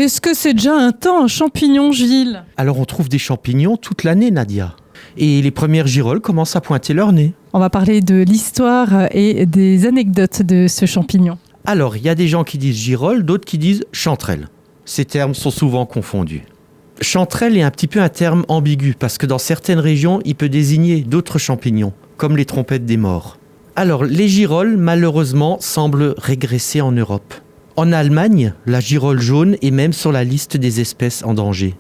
Est-ce que c'est déjà un temps, un champignon, Gilles? Alors on trouve des champignons toute l'année, Nadia. Et les premières girolles commencent à pointer leur nez. On va parler de l'histoire et des anecdotes de ce champignon. Alors, il y a des gens qui disent girolle, d'autres qui disent chanterelle. Ces termes sont souvent confondus. Chanterelle est un petit peu un terme ambigu, parce que dans certaines régions, il peut désigner d'autres champignons, comme les trompettes des morts. Alors, les girolles, malheureusement, semblent régresser en Europe. En Allemagne, la girole jaune est même sur la liste des espèces en danger.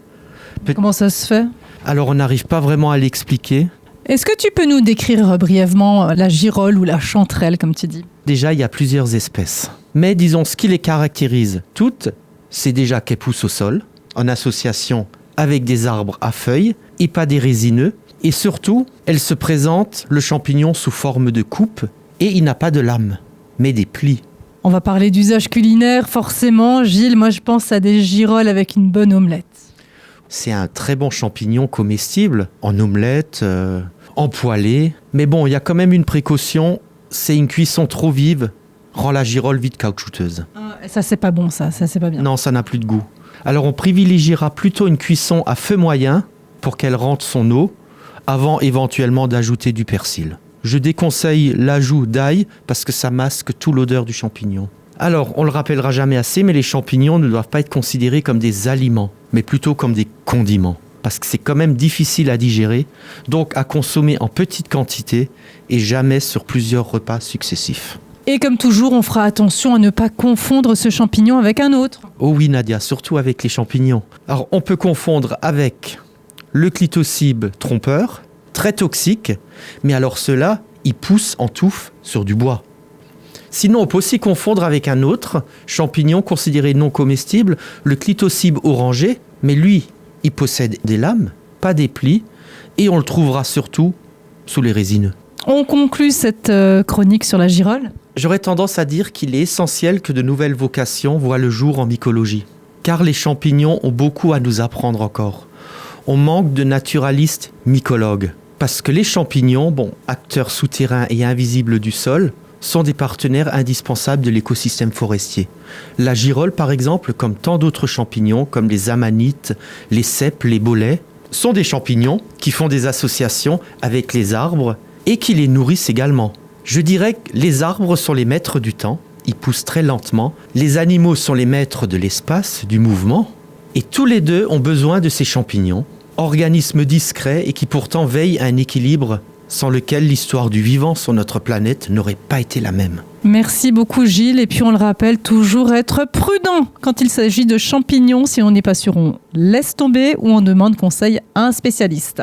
Comment ça se fait? Alors, on n'arrive pas vraiment à l'expliquer. Est-ce que tu peux nous décrire brièvement la girole ou la chanterelle, comme tu dis? Déjà, il y a plusieurs espèces. Mais disons, ce qui les caractérise toutes, c'est déjà qu'elles poussent au sol, en association avec des arbres à feuilles et pas des résineux. Et surtout, elles se présentent, le champignon, sous forme de coupe, et il n'a pas de lame, mais des plis. On va parler d'usage culinaire, forcément. Gilles, moi je pense à des girolles avec une bonne omelette. C'est un très bon champignon comestible, en omelette, en poêlée. Mais bon, il y a quand même une précaution, c'est une cuisson trop vive, rend la girolle vite caoutchouteuse. Ça c'est pas bon, ça c'est pas bien. Non, ça n'a plus de goût. Alors on privilégiera plutôt une cuisson à feu moyen pour qu'elle rentre son eau, avant éventuellement d'ajouter du persil. Je déconseille l'ajout d'ail parce que ça masque toute l'odeur du champignon. Alors, on le rappellera jamais assez, mais les champignons ne doivent pas être considérés comme des aliments, mais plutôt comme des condiments. Parce que c'est quand même difficile à digérer, donc à consommer en petite quantité et jamais sur plusieurs repas successifs. Et comme toujours, on fera attention à ne pas confondre ce champignon avec un autre. Oh oui Nadia, surtout avec les champignons. Alors, on peut confondre avec le clitocybe trompeur, très toxique, mais alors ceux-là, ils poussent en touffe sur du bois. Sinon, on peut aussi confondre avec un autre champignon considéré non comestible, le clitocybe orangé, mais lui, il possède des lames, pas des plis, et on le trouvera surtout sous les résineux. On conclut cette chronique sur la girole. J'aurais tendance à dire qu'il est essentiel que de nouvelles vocations voient le jour en mycologie, car les champignons ont beaucoup à nous apprendre encore. On manque de naturalistes mycologues, parce que les champignons, acteurs souterrains et invisibles du sol, sont des partenaires indispensables de l'écosystème forestier. La girole, par exemple, comme tant d'autres champignons, comme les amanites, les cèpes, les bolets, sont des champignons qui font des associations avec les arbres et qui les nourrissent également. Je dirais que les arbres sont les maîtres du temps, ils poussent très lentement, les animaux sont les maîtres de l'espace, du mouvement, et tous les deux ont besoin de ces champignons, organismes discrets et qui pourtant veillent à un équilibre sans lequel l'histoire du vivant sur notre planète n'aurait pas été la même. Merci beaucoup Gilles, et puis on le rappelle, toujours être prudent quand il s'agit de champignons. Si on n'est pas sûr, on laisse tomber ou on demande conseil à un spécialiste.